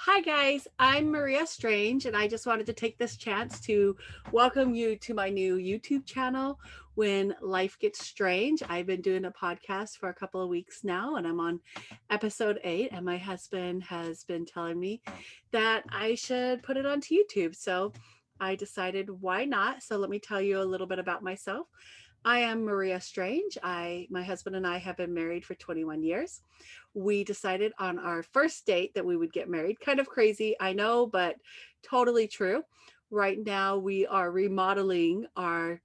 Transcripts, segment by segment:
Hi guys, I'm Maria Strange, and I just wanted to take this chance to welcome you to my new YouTube channel, When Life Gets Strange. I've been doing a podcast for a couple of weeks now, and I'm on episode 8, and my husband has been telling me that I should put it onto YouTube. So I decided why not? So let me tell you a little bit about myself. I am Maria Strange. My husband and I have been married for 21 years. We decided on our first date that we would get married. Kind of crazy, I know, but totally true. Right now, we are remodeling our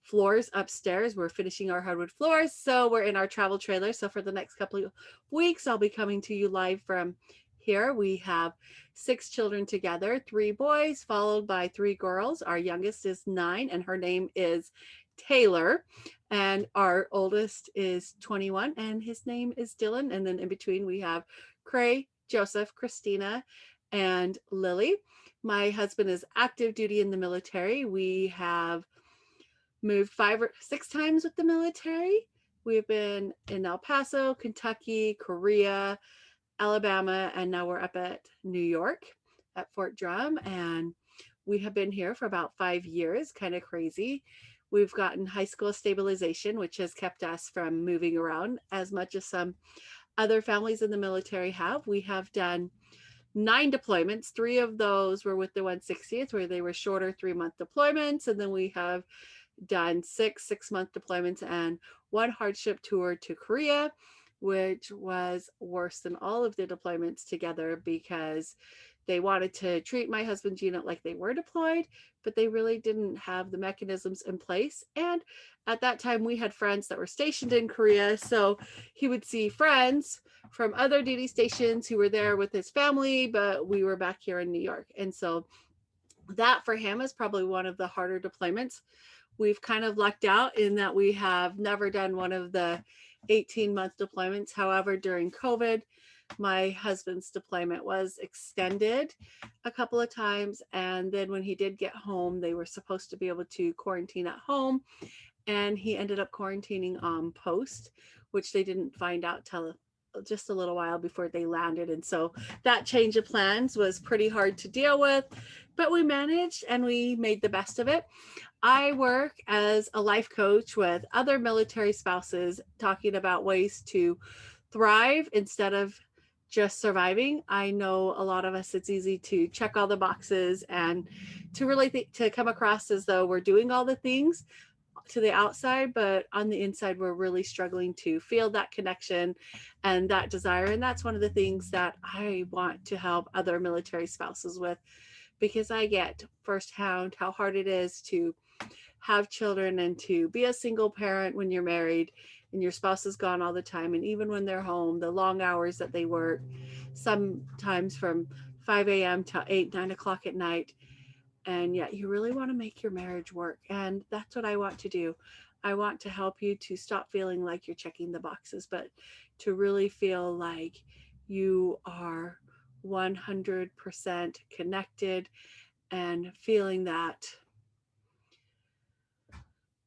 floors upstairs. We're finishing our hardwood floors. So we're in our travel trailer. So for the next couple of weeks, I'll be coming to you live from here. We have 6 children together, 3 boys, followed by 3 girls. Our youngest is 9, and her name is Taylor. And our oldest is 21, and his name is Dylan. And then in between, we have Cray, Joseph, Christina, and Lily. My husband is active duty in the military. We have moved 5 or 6 times with the military. We've been in El Paso, Kentucky, Korea, Alabama, and now we're up at New York at Fort Drum. And we have been here for about 5 years, kind of crazy. We've gotten high school stabilization, which has kept us from moving around as much as some other families in the military have. We have done 9 deployments. 3 of those were with the 160th, where they were shorter 3-month deployments. And then we have done 6 6-month deployments and 1 hardship tour to Korea, which was worse than all of the deployments together because they wanted to treat my husband's unit like they were deployed, but they really didn't have the mechanisms in place. And at that time, we had friends that were stationed in Korea. So he would see friends from other duty stations who were there with his family, but we were back here in New York. And so that for him is probably one of the harder deployments. We've kind of lucked out in that we have never done one of the 18-month deployments. However, during COVID, my husband's deployment was extended a couple of times. And then when he did get home, they were supposed to be able to quarantine at home. And he ended up quarantining on post, which they didn't find out till just a little while before they landed. And so that change of plans was pretty hard to deal with, but we managed and we made the best of it. I work as a life coach with other military spouses, talking about ways to thrive instead of just surviving. I know a lot of us, it's easy to check all the boxes and to really to come across as though we're doing all the things to the outside, but on the inside, we're really struggling to feel that connection and that desire. And that's one of the things that I want to help other military spouses with, because I get firsthand how hard it is to have children and to be a single parent when you're married and your spouse is gone all the time. And even when they're home, the long hours that they work, sometimes from 5 a.m. to 8, 9 o'clock at night. And yet you really want to make your marriage work. And that's what I want to do. I want to help you to stop feeling like you're checking the boxes, but to really feel like you are 100% connected and feeling that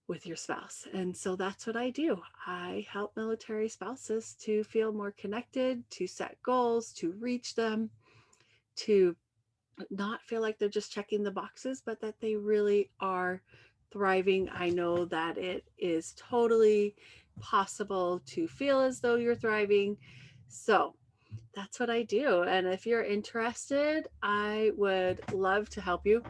with your spouse. And so that's what I do. I help military spouses to feel more connected, to set goals, to reach them, to not feel like they're just checking the boxes, but that they really are thriving. I know that it is totally possible to feel as though you're thriving. So that's what I do. And if you're interested, I would love to help you.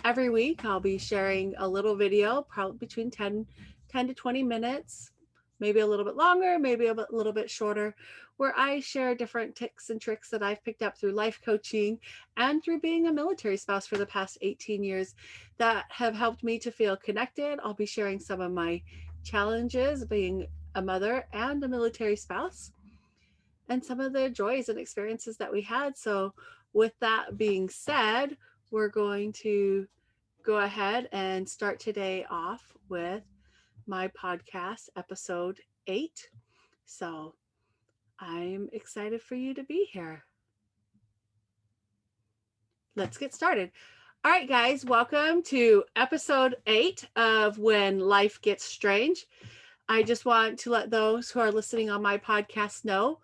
Every week, I'll be sharing a little video, probably between 10 to 20 minutes, maybe a little bit longer, maybe a little bit shorter, where I share different tips and tricks that I've picked up through life coaching and through being a military spouse for the past 18 years that have helped me to feel connected. I'll be sharing some of my challenges being a mother and a military spouse, and some of the joys and experiences that we had. So with that being said, we're going to go ahead and start today off with my podcast, episode 8. So I'm excited for you to be here. Let's get started. All right, guys, welcome to episode 8 of When Life Gets Strange. I just want to let those who are listening on my podcast know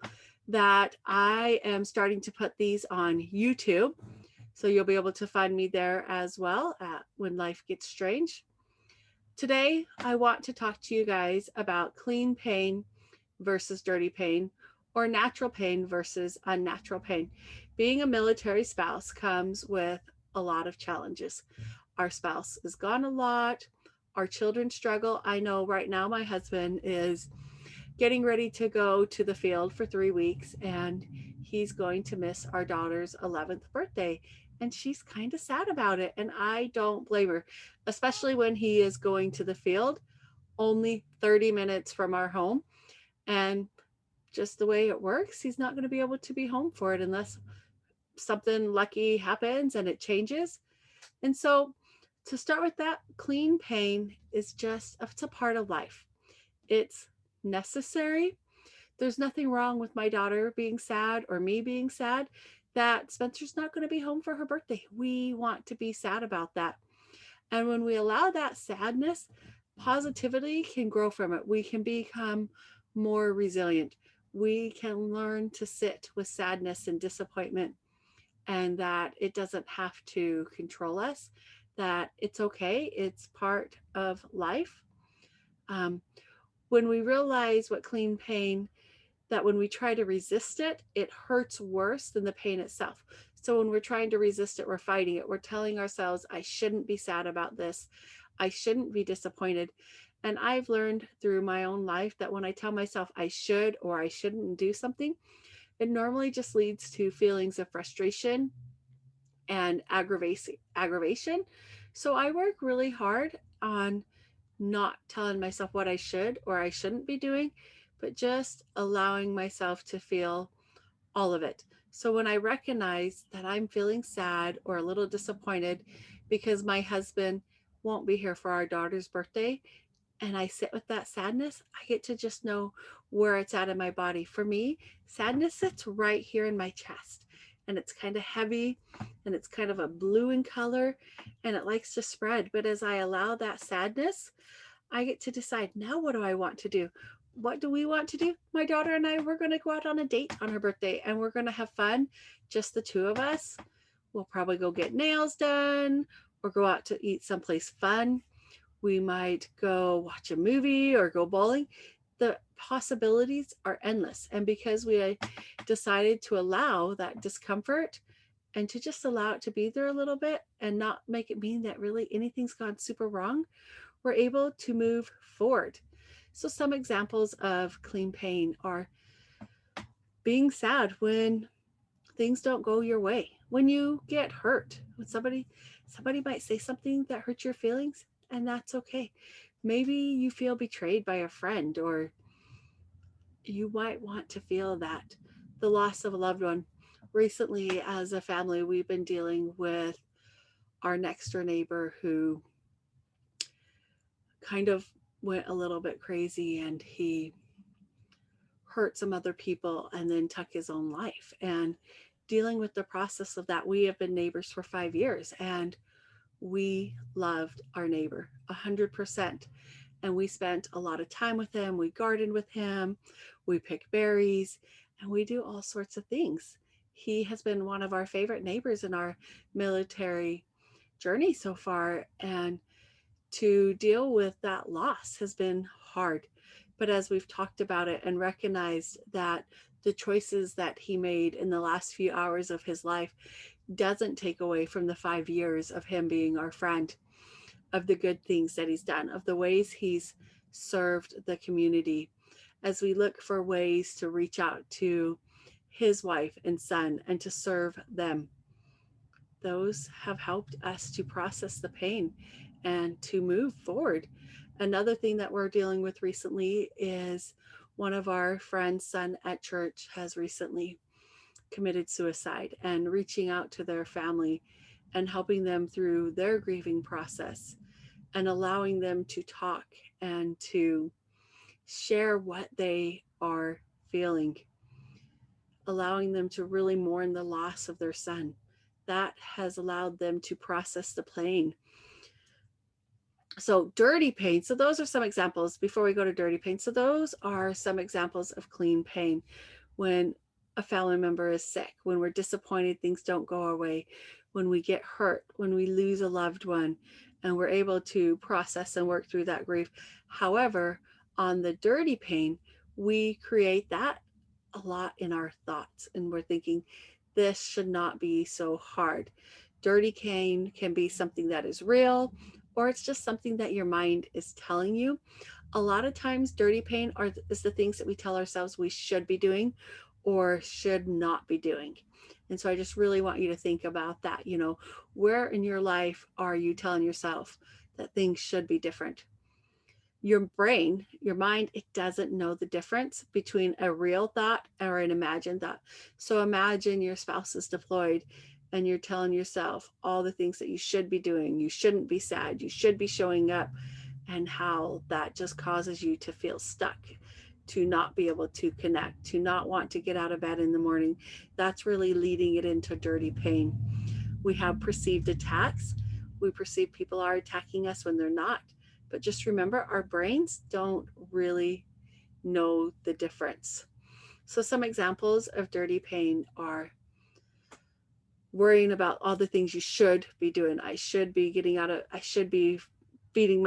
that I am starting to put these on YouTube. So you'll be able to find me there as well at When Life Gets Strange. Today, I want to talk to you guys about clean pain versus dirty pain, or natural pain versus unnatural pain. Being a military spouse comes with a lot of challenges. Our spouse is gone a lot. Our children struggle. I know right now my husband is getting ready to go to the field for 3 weeks, and he's going to miss our daughter's 11th birthday. And she's kind of sad about it. And I don't blame her, especially when he is going to the field only 30 minutes from our home. And just the way it works, he's not going to be able to be home for it unless something lucky happens and it changes. And so, to start with that, clean pain is just, it's a part of life. It's necessary. There's nothing wrong with my daughter being sad or me being sad that Spencer's not going to be home for her birthday. We want to be sad about that. And when we allow that sadness, positivity can grow from it. We can become more resilient. We can learn to sit with sadness and disappointment, and that it doesn't have to control us, that it's okay. It's part of life. Um, when we realize what clean pain, that when we try to resist it, it hurts worse than the pain itself. So when we're trying to resist it, we're fighting it. We're telling ourselves, I shouldn't be sad about this. I shouldn't be disappointed. And I've learned through my own life that when I tell myself I should or I shouldn't do something, it normally just leads to feelings of frustration and aggravation. So I work really hard on not telling myself what I should or I shouldn't be doing, but just allowing myself to feel all of it. So when I recognize that I'm feeling sad or a little disappointed because my husband won't be here for our daughter's birthday, and I sit with that sadness, I get to just know where it's at in my body. For me, sadness sits right here in my chest, and it's kind of heavy and it's kind of a blue in color, and it likes to spread. But as I allow that sadness, I get to decide, now what do I want to do? What do we want to do? My daughter and I, we're going to go out on a date on her birthday, and we're going to have fun, just the two of us. We'll probably go get nails done or go out to eat someplace fun. We might go watch a movie or go bowling. The possibilities are endless. And because we decided to allow that discomfort and to just allow it to be there a little bit and not make it mean that really anything's gone super wrong, we're able to move forward. So some examples of clean pain are being sad when things don't go your way, when you get hurt, when somebody might say something that hurts your feelings, and that's okay. Maybe you feel betrayed by a friend, or you might want to feel that the loss of a loved one. Recently, as a family, we've been dealing with our next door neighbor who kind of went a little bit crazy, and he hurt some other people and then took his own life. And dealing with the process of that, we have been neighbors for 5 years, and we loved our neighbor 100%. And we spent a lot of time with him. We gardened with him, we pick berries, and we do all sorts of things. He has been one of our favorite neighbors in our military journey so far. And to deal with that loss has been hard. But as we've talked about it and recognized that the choices that he made in the last few hours of his life doesn't take away from the 5 years of him being our friend, of the good things that he's done, of the ways he's served the community, as we look for ways to reach out to his wife and son and to serve them, those have helped us to process the pain and to move forward. Another thing that we're dealing with recently is one of our friends' son at church has recently committed suicide, and reaching out to their family and helping them through their grieving process and allowing them to talk and to share what they are feeling, allowing them to really mourn the loss of their son. That has allowed them to process the pain. So dirty pain. So those are some examples before we go to dirty pain. So those are some examples of clean pain. When a family member is sick, when we're disappointed, things don't go our way, when we get hurt, when we lose a loved one, and we're able to process and work through that grief. However, on the dirty pain, we create that a lot in our thoughts, and we're thinking, this should not be so hard. Dirty pain can be something that is real, or it's just something that your mind is telling you. A lot of times dirty pain is the things that we tell ourselves we should be doing or should not be doing. And so I just really want you to think about that. Where in your life are you telling yourself that things should be different? Your brain, your mind, it doesn't know the difference between a real thought or an imagined thought. So imagine your spouse is deployed and you're telling yourself all the things that you should be doing. You shouldn't be sad. You should be showing up, and how that just causes you to feel stuck, to not be able to connect, to not want to get out of bed in the morning. That's really leading it into dirty pain. We have perceived attacks. We perceive people are attacking us when they're not. But just remember, our brains don't really know the difference. So some examples of dirty pain are worrying about all the things you should be doing. I should be feeding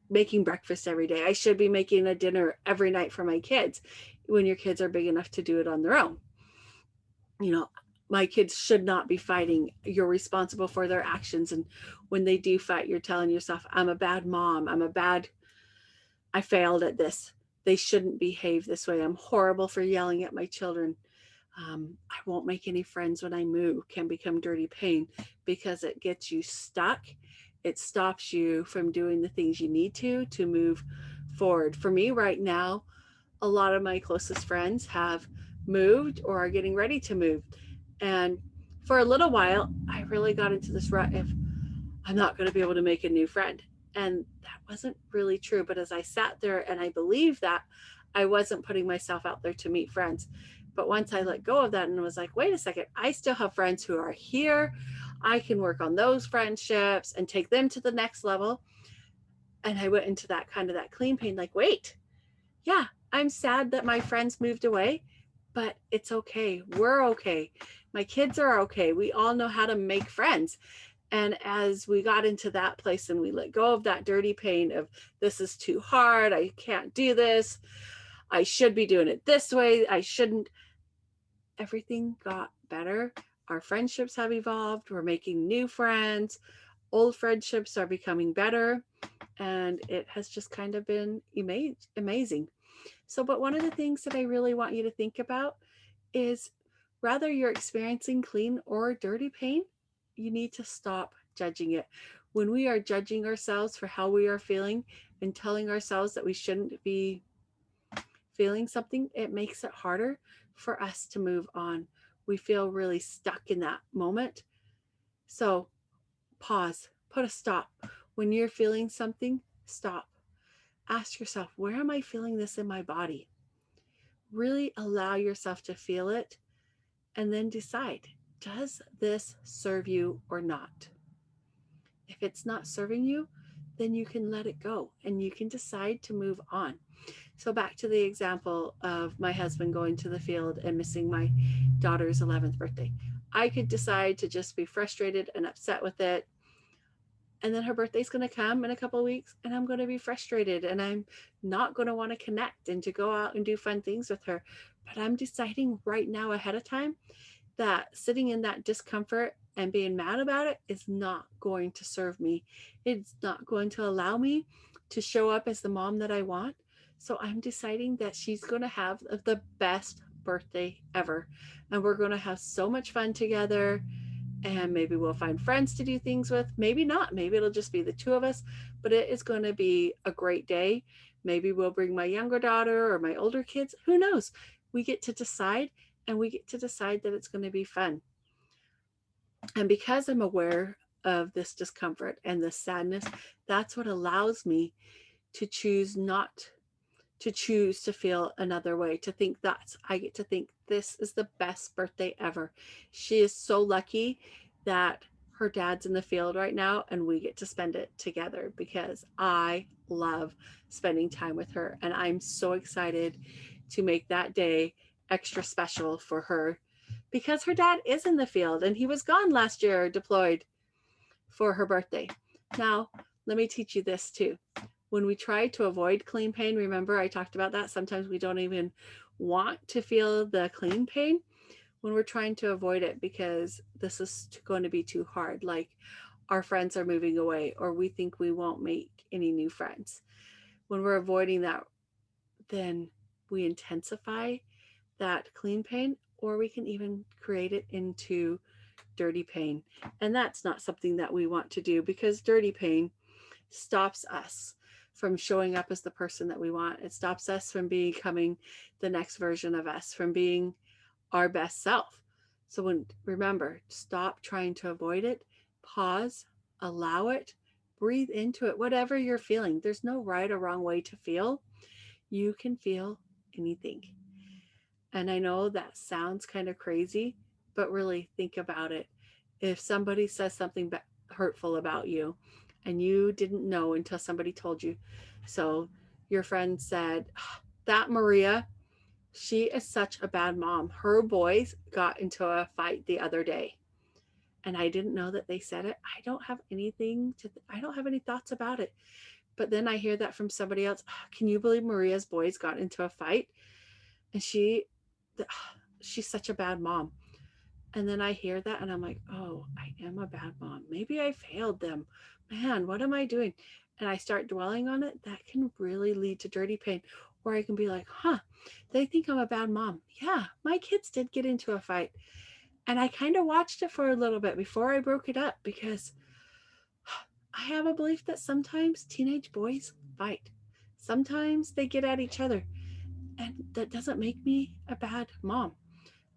making breakfast every day. I should be making a dinner every night for my kids, when your kids are big enough to do it on their own. My kids should not be fighting. You're responsible for their actions. And when they do fight, you're telling yourself, I'm a bad mom. I failed at this. They shouldn't behave this way. I'm horrible for yelling at my children. I won't make any friends when I move, can become dirty pain, because it gets you stuck. It stops you from doing the things you need to move forward. For me right now, a lot of my closest friends have moved or are getting ready to move. And for a little while, I really got into this rut of, I'm not going to be able to make a new friend. And that wasn't really true. But as I sat there and I believed that, I wasn't putting myself out there to meet friends. But once I let go of that and was like, wait a second, I still have friends who are here. I can work on those friendships and take them to the next level. And I went into that kind of that clean pain, like, wait, yeah, I'm sad that my friends moved away, but it's okay. We're okay. My kids are okay. We all know how to make friends. And as we got into that place and we let go of that dirty pain of, this is too hard, I can't do this, I should be doing it this way, I shouldn't, everything got better. Our friendships have evolved. We're making new friends. Old friendships are becoming better. And it has just kind of been amazing. So, but one of the things that I really want you to think about is, whether you're experiencing clean or dirty pain, you need to stop judging it. When we are judging ourselves for how we are feeling and telling ourselves that we shouldn't be feeling something, it makes it harder for us to move on. We feel really stuck in that moment. So pause, put a stop. When you're feeling something, stop. Ask yourself, where am I feeling this in my body? Really allow yourself to feel it, and then decide, does this serve you or not? If it's not serving you, then you can let it go and you can decide to move on. So back to the example of my husband going to the field and missing my daughter's 11th birthday. I could decide to just be frustrated and upset with it. And then her birthday's going to come in a couple of weeks and I'm going to be frustrated and I'm not going to want to connect and to go out and do fun things with her. But I'm deciding right now ahead of time that sitting in that discomfort and being mad about it is not going to serve me. It's not going to allow me to show up as the mom that I want. So I'm deciding that she's going to have the best birthday ever. And we're going to have so much fun together. And maybe we'll find friends to do things with. Maybe not. Maybe it'll just be the two of us. But it is going to be a great day. Maybe we'll bring my younger daughter or my older kids. Who knows? We get to decide, and we get to decide that it's going to be fun. And because I'm aware of this discomfort and this sadness, that's what allows me to choose to feel another way, to think that I get to think this is the best birthday ever. She is so lucky that her dad's in the field right now and we get to spend it together, because I love spending time with her and I'm so excited to make that day extra special for her because her dad is in the field and he was gone last year deployed for her birthday. Now, let me teach you this too. When we try to avoid clean pain, remember I talked about that. Sometimes we don't even want to feel the clean pain when we're trying to avoid it because this is going to be too hard. Like our friends are moving away or we think we won't make any new friends. When we're avoiding that, then we intensify that clean pain, or we can even create it into dirty pain. And that's not something that we want to do because dirty pain stops us from showing up as the person that we want. It stops us from becoming the next version of us, from being our best self. So remember, stop trying to avoid it, pause, allow it, breathe into it, whatever you're feeling. There's no right or wrong way to feel. You can feel anything. And I know that sounds kind of crazy, but really think about it. If somebody says something hurtful about you and you didn't know until somebody told you, so your friend said, that Maria, she is such a bad mom. Her boys got into a fight the other day. And I didn't know that they said it. I don't have any thoughts about it. But then I hear that from somebody else. Can you believe Maria's boys got into a fight? And she's such a bad mom. And then I hear that and I'm like, oh, I am a bad mom. Maybe I failed them. Man, what am I doing? And I start dwelling on it. That can really lead to dirty pain. Or I can be like, they think I'm a bad mom. Yeah, my kids did get into a fight. And I kind of watched it for a little bit before I broke it up because I have a belief that sometimes teenage boys fight. Sometimes they get at each other. And that doesn't make me a bad mom.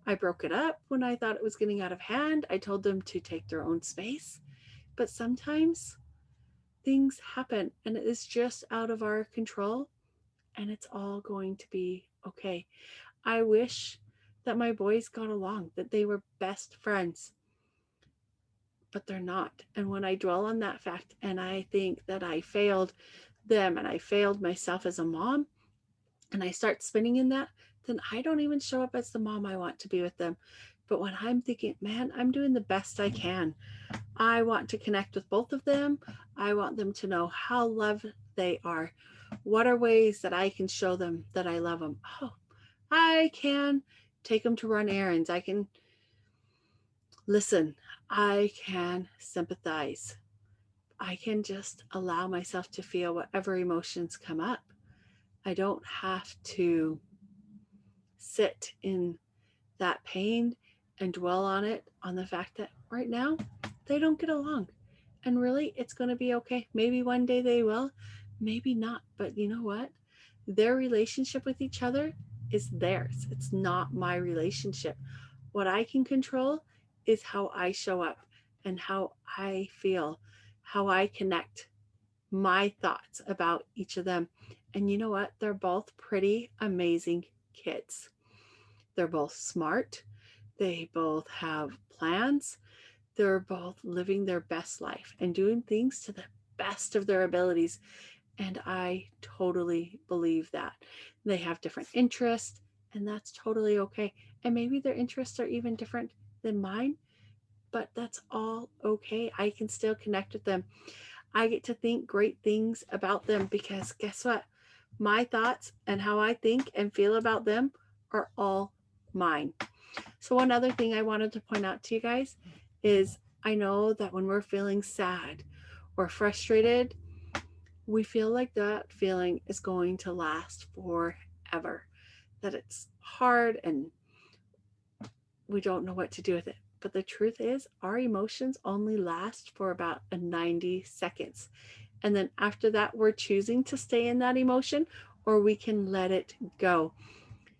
I broke it up when I thought it was getting out of hand. I told them to take their own space. But sometimes things happen and it is just out of our control and it's all going to be okay. I wish that my boys got along, that they were best friends, but they're not. And when I dwell on that fact and I think that I failed them and I failed myself as a mom, and I start spinning in that, then I don't even show up as the mom I want to be with them. But when I'm thinking, man, I'm doing the best I can. I want to connect with both of them. I want them to know how loved they are. What are ways that I can show them that I love them? Oh, I can take them to run errands. I can listen. I can sympathize. I can just allow myself to feel whatever emotions come up. I don't have to sit in that pain and dwell on it, on the fact that right now they don't get along. And really, it's going to be okay. Maybe one day they will, maybe not. But you know what? Their relationship with each other is theirs. It's not my relationship. What I can control is how I show up and how I feel, how I connect my thoughts about each of them. And you know what? They're both pretty amazing kids. They're both smart. They both have plans. They're both living their best life and doing things to the best of their abilities. And I totally believe that. They have different interests, and that's totally okay. And maybe their interests are even different than mine, but that's all okay. I can still connect with them. I get to think great things about them because guess what? My thoughts and how I think and feel about them are all mine. So one other thing I wanted to point out to you guys is I know that when we're feeling sad or frustrated, we feel like that feeling is going to last forever, that it's hard and we don't know what to do with it. But the truth is, our emotions only last for about 90 seconds. And then after that, we're choosing to stay in that emotion or we can let it go.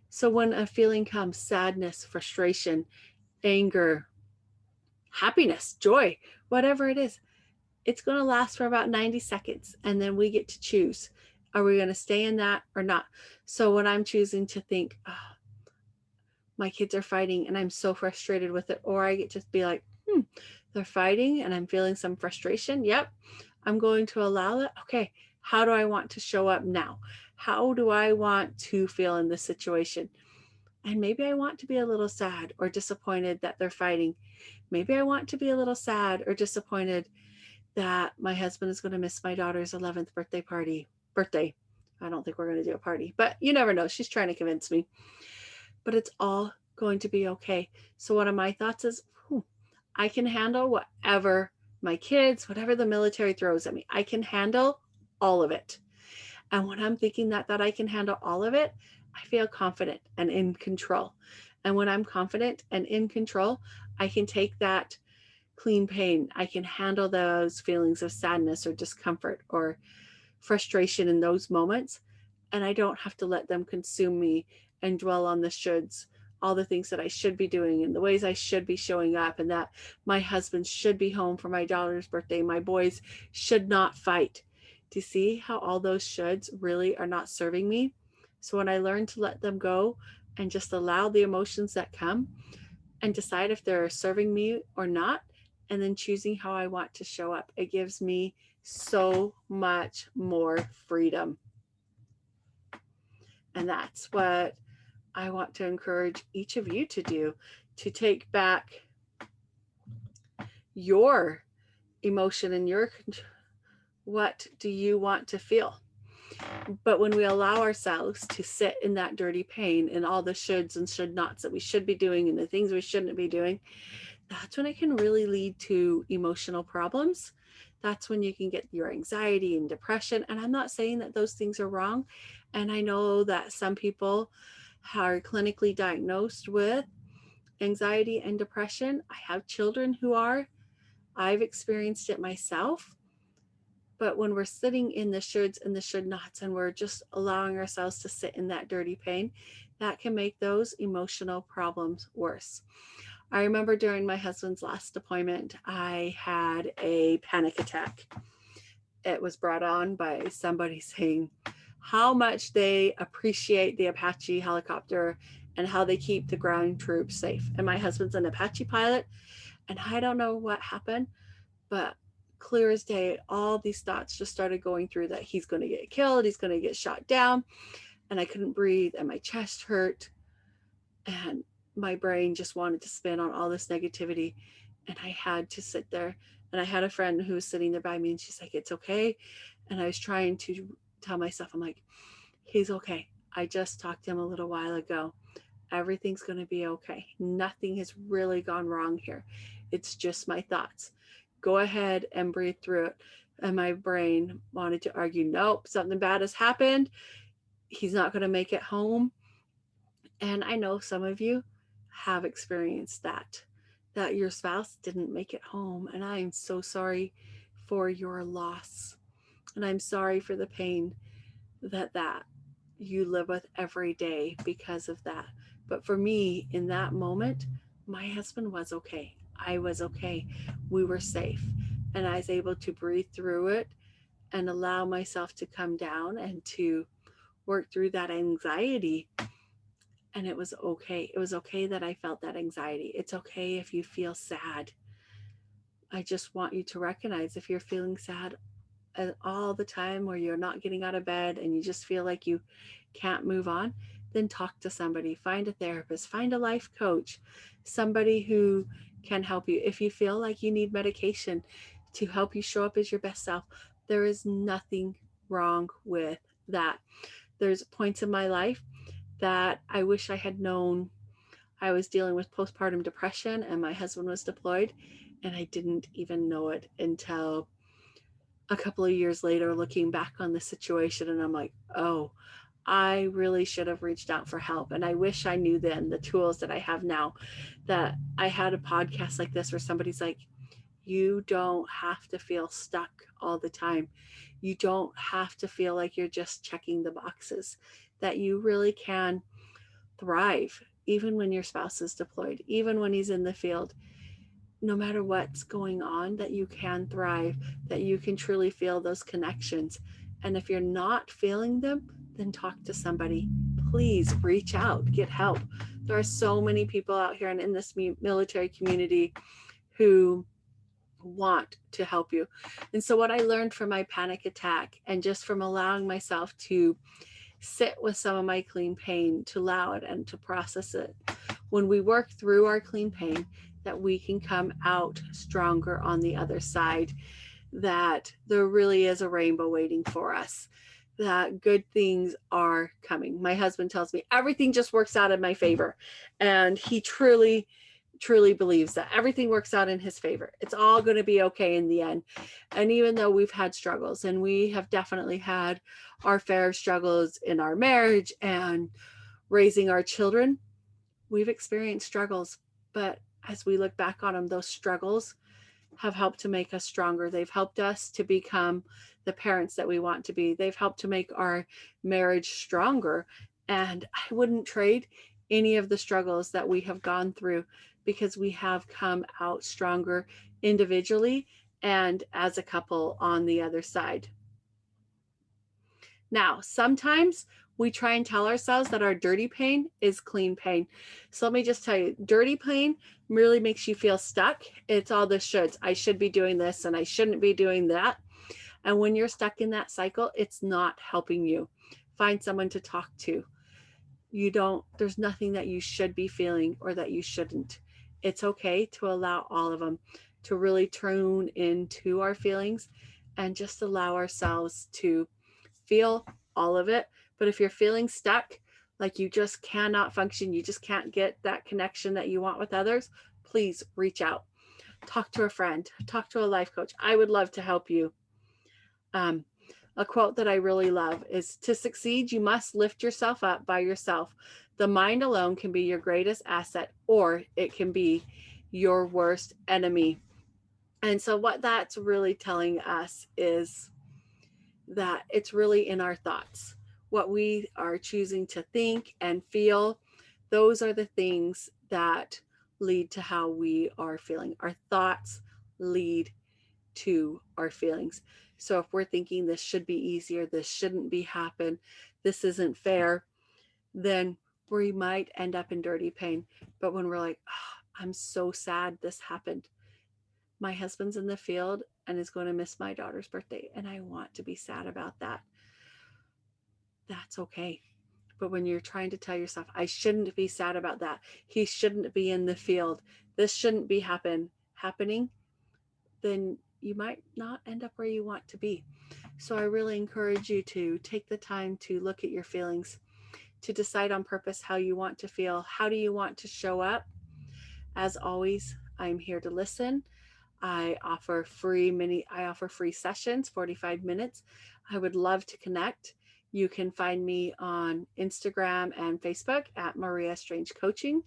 So when a feeling comes, sadness, frustration, anger, happiness, joy, whatever it is, it's going to last for about 90 seconds. And then we get to choose. Are we going to stay in that or not? So when I'm choosing to think, my kids are fighting and I'm so frustrated with it, or I get to be like, they're fighting and I'm feeling some frustration. Yep. I'm going to allow that. Okay. How do I want to show up now? How do I want to feel in this situation? And maybe I want to be a little sad or disappointed that they're fighting. Maybe I want to be a little sad or disappointed that my husband is going to miss my daughter's 11th birthday. I don't think we're going to do a party, but you never know. She's trying to convince me. But it's all going to be okay. So one of my thoughts is, I can handle whatever my kids, whatever the military throws at me. I can handle all of it. And when I'm thinking that I can handle all of it, I feel confident and in control. And when I'm confident and in control, I can take that clean pain. I can handle those feelings of sadness or discomfort or frustration in those moments. And I don't have to let them consume me and dwell on the shoulds, all the things that I should be doing and the ways I should be showing up, and that my husband should be home for my daughter's birthday. My boys should not fight. Do you see how all those shoulds really are not serving me? So when I learn to let them go and just allow the emotions that come and decide if they're serving me or not, and then choosing how I want to show up, it gives me so much more freedom. And that's what I want to encourage each of you to do, to take back your emotion and your, what do you want to feel? But when we allow ourselves to sit in that dirty pain and all the shoulds and should nots that we should be doing and the things we shouldn't be doing, that's when it can really lead to emotional problems. That's when you can get your anxiety and depression. And I'm not saying that those things are wrong. And I know that some people are clinically diagnosed with anxiety and depression. I have children who are. I've experienced it myself. But when we're sitting in the shoulds and the should nots and we're just allowing ourselves to sit in that dirty pain, that can make those emotional problems worse. I remember during my husband's last deployment, I had a panic attack. It was brought on by somebody saying how much they appreciate the Apache helicopter and how they keep the ground troops safe. And my husband's an Apache pilot, and I don't know what happened, but clear as day, all these thoughts just started going through that he's going to get killed, he's going to get shot down, and I couldn't breathe, and my chest hurt, and my brain just wanted to spin on all this negativity. And I had to sit there. And I had a friend who was sitting there by me, and she's like, it's okay. And I was trying to tell myself, I'm like, he's okay. I just talked to him a little while ago. Everything's going to be okay. Nothing has really gone wrong here. It's just my thoughts. Go ahead and breathe through it. And my brain wanted to argue, nope, something bad has happened. He's not going to make it home. And I know some of you have experienced that your spouse didn't make it home. And I'm so sorry for your loss. And I'm sorry for the pain that you live with every day because of that. But for me, in that moment, my husband was okay. I was okay. We were safe. And I was able to breathe through it and allow myself to come down and to work through that anxiety. And it was okay. It was okay that I felt that anxiety. It's okay if you feel sad. I just want you to recognize if you're feeling sad all the time, where you're not getting out of bed and you just feel like you can't move on, then talk to somebody. Find a therapist, find a life coach, somebody who can help you. If you feel like you need medication to help you show up as your best self, there is nothing wrong with that. There's points in my life that I wish I had known. I was dealing with postpartum depression and my husband was deployed, and I didn't even know it until a couple of years later, looking back on the situation. And I'm like, oh, I really should have reached out for help. And I wish I knew then the tools that I have now, that I had a podcast like this where somebody's like, you don't have to feel stuck all the time. You don't have to feel like you're just checking the boxes, that you really can thrive even when your spouse is deployed, even when he's in the field. No matter what's going on, that you can thrive, that you can truly feel those connections. And if you're not feeling them, then talk to somebody. Please reach out, get help. There are so many people out here and in this military community who want to help you. And so what I learned from my panic attack, and just from allowing myself to sit with some of my clean pain, to allow it and to process it. When we work through our clean pain, that we can come out stronger on the other side, that there really is a rainbow waiting for us, that good things are coming. My husband tells me everything just works out in my favor. And he truly, truly believes that everything works out in his favor. It's all going to be okay in the end. And even though we've had struggles, and we have definitely had our fair struggles in our marriage and raising our children, we've experienced struggles. But as we look back on them, those struggles have helped to make us stronger. They've helped us to become the parents that we want to be. They've helped to make our marriage stronger. And I wouldn't trade any of the struggles that we have gone through, because we have come out stronger individually and as a couple on the other side. Now, sometimes we try and tell ourselves that our dirty pain is clean pain. So let me just tell you, dirty pain really makes you feel stuck. It's all the shoulds. I should be doing this and I shouldn't be doing that. And when you're stuck in that cycle, it's not helping you. Find someone to talk to. There's nothing that you should be feeling or that you shouldn't. It's okay to allow all of them, to really tune into our feelings and just allow ourselves to feel all of it. But if you're feeling stuck, like you just cannot function, you just can't get that connection that you want with others, please reach out. Talk to a friend, talk to a life coach. I would love to help you. A quote that I really love is, to succeed, you must lift yourself up by yourself. The mind alone can be your greatest asset, or it can be your worst enemy. And so what that's really telling us is that it's really in our thoughts. What we are choosing to think and feel, those are the things that lead to how we are feeling. Our thoughts lead to our feelings. So if we're thinking this should be easier, this shouldn't be happen, this isn't fair, then we might end up in dirty pain. But when we're like, oh, I'm so sad this happened. My husband's in the field and is going to miss my daughter's birthday, and I want to be sad about that. That's okay. But when you're trying to tell yourself, I shouldn't be sad about that, he shouldn't be in the field, this shouldn't be happening, then you might not end up where you want to be. So I really encourage you to take the time to look at your feelings, to decide on purpose how you want to feel. How do you want to show up? As always, I'm here to listen. I offer free sessions, 45 minutes. I would love to connect. You can find me on Instagram and Facebook at Maria Strange Coaching.